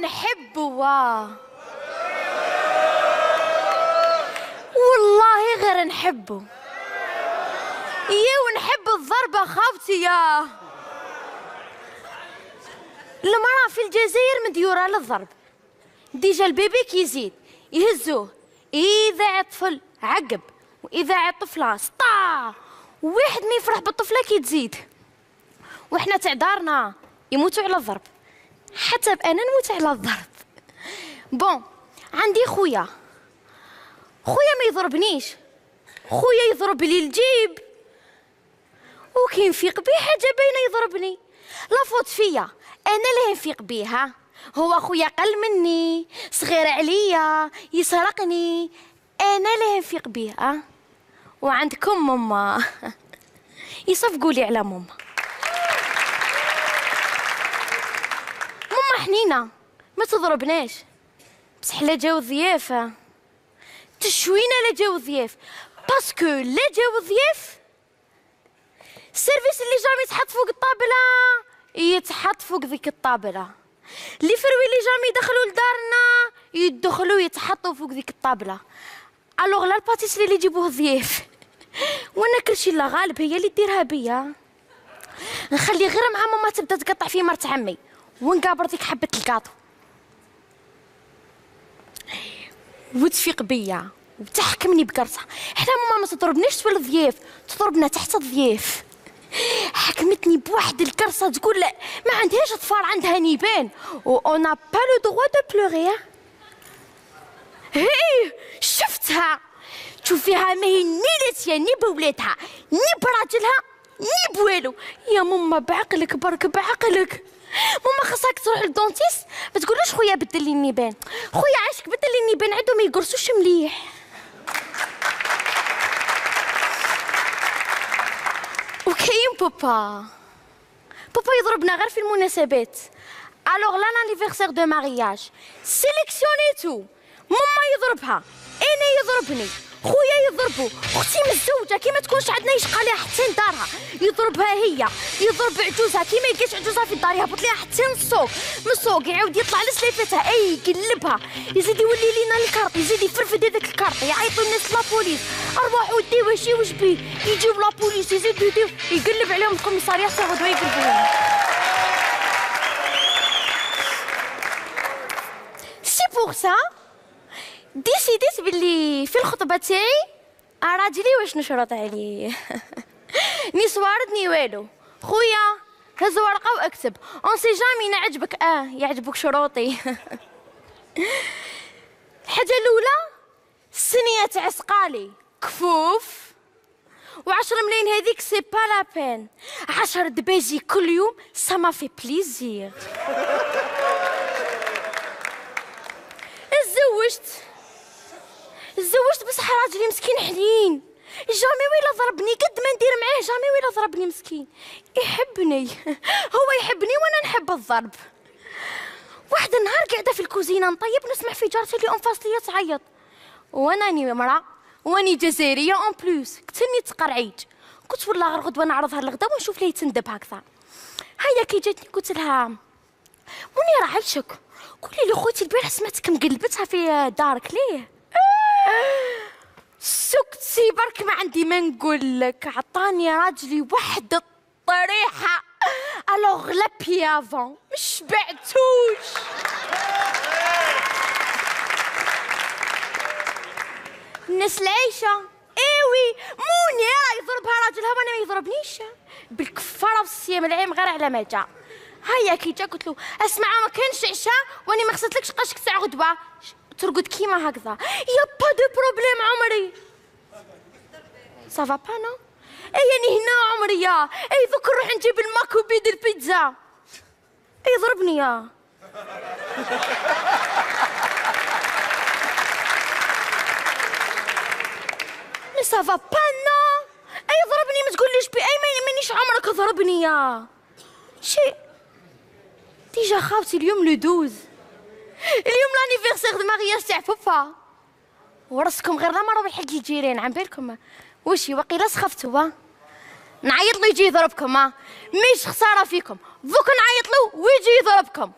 نحبه والله غير نحبه. ونحب الضربة خاوتي المرأة في الجزائر مديورة للضرب. ديجا البيبي كيزيد يهزوه، إذا عاد طفل عقب، وإذا عاد طفلة سطا، وواحد ما يفرح بالطفلة كي تزيد. وإحنا تاع دارنا يموتوا على الضرب، حتى أنا نموت على الضرب. بون عندي خويا ما يضربنيش، خويا يضرب لي الجيب وكي نفيق بيه حاجة باينة يضربني. لا فوت فيا، أنا اللي نفيق بيها. هو خويا قل مني، صغير عليا، يسرقني، أنا اللي نفيق بيه. وعندكم ماما يصفقوا لي على ماما حنينة ما تضربناش، بصح لا جاو ضياف تشوينا، لا جاو ضياف باسكو لا جاو ضياف السيرفيس اللي جامي يتحط فوق الطابلة يتحط فوق ذيك الطابلة، اللي فروي اللي جامي يدخلوا لدارنا يدخلوا يتحطوا فوق ذيك الطابلة. الوغ لا الباتيسري اللي يجيبوه ضياف وانا كلشي لا غالب هي اللي ديرها بيا. نخلي غير مع ماما تبدا تقطع في مرت عمي ونقابر ديك حبة الكاطو وتفيق بيا وتحكمني بكرتها. حنا ماما ما تضربنيش تولي ضياف، تضربنا تحت الضياف. حكمتني بواحد الكرسه تقول لا ما عندهاش اطفال، عندها نيبان و اون با لو دروا دو بلوري. هي شفتها تشوفيها ما هي نيلتها ني بولادها ني براجلها ني بوالو. يا ماما بعقلك برك بعقلك، ماما خاصك تروح للدونتيست ما تقولوش خويا بدل لي النيبان، خويا عاشك بدل لي النيبان عندهم ما يقرصوش مليح. وكاين بابا يضربنا غير في المناسبات. الوغ لا لانيفرسير دو مارياج سيليكسيونيتو، ماما يضربها، انا يضربني، خويا يضربو، اختي متزوجه كي ما تكونش عندنا يشقى ليها حتى لدارها يضربها هي، يضرب عجوزها كي ما يلقاش عجوزها في الدار يهبط ليها حتى للسوق، من السوق يعاود يطلع لسليفتها يقلبها، يزيد يولي لينا الكارت، يزيد يفرفد هذاك الكارت، يعيطوا الناس لابوليس، ارواحوا ديوه شي واش بيه، يجيو لابوليس يزيدوا يديو يقلب عليهم الكوميساريات تاخذوا يقلبوهم. سي بوغ سا ديسيديت باللي في الخطبه تاعي راجلي واش نشرط عليه. ني صوارد ني والو، خويا هز ورقه واكتب اون سي جامي نعجبك يعجبك شروطي. الحاجه الاولى السنيه تاع سقالي كفوف، و10 ملايين هذيك سي با لا بين، 10 دباجي كل يوم سا ما في بليزير. تزوجت بصح راجلي مسكين حنين، جامي ويلا ضربني قد ما ندير معاه، جامي ويلا ضربني مسكين، يحبني هو يحبني وانا نحب الضرب. واحد النهار قاعده في الكوزينه نطيب نسمع في جارتي اللي اون فاس ليا تعيط، واناني مرا واني جزائريه اون بلوس، قتلني تقرعيج، قلت والله غير غدوه نعرضها للغدا ونشوف ليه تندب هكذا. هيا كي جاتني قلت لها منيره عايشك، قولي لي خوتي البارح سمعتك مقلبتها في دارك ليه؟ سكتي برك ما عندي ما نقول لك، عطاني راجلي واحد الطريحه الوغ لا بيافون مش بعتوش. الناس العايشه ايوي منيره يضربها راجلها وانا ما يضربنيش بالكفاره والصيام العام غير على ما جا. هيا كي جا قلت له اسمع ما كانش عشاء واني ما خصتلكش قاشك تاع غدوه ترقد كيما هكذا. يا با دو بروبليم عمري سافا با نو يعني هنا عمري يا دوك نروح نجيب الماك وبيد البيتزا ضربني يا مي سافا با نو ضربني ما تقوليش بي مانيش عمرك ضربني يا شي ديجا خاوتي اليوم لو 12 اليوم لانيفرسير دو مارياج تاع بابا وراسكم غير لا مرة حق الجيران عم بالكم وشي وقيلا سخفتوا نعيط له يجي يضربكم مش خساره فيكم دوك نعيط له ويجي يضربكم.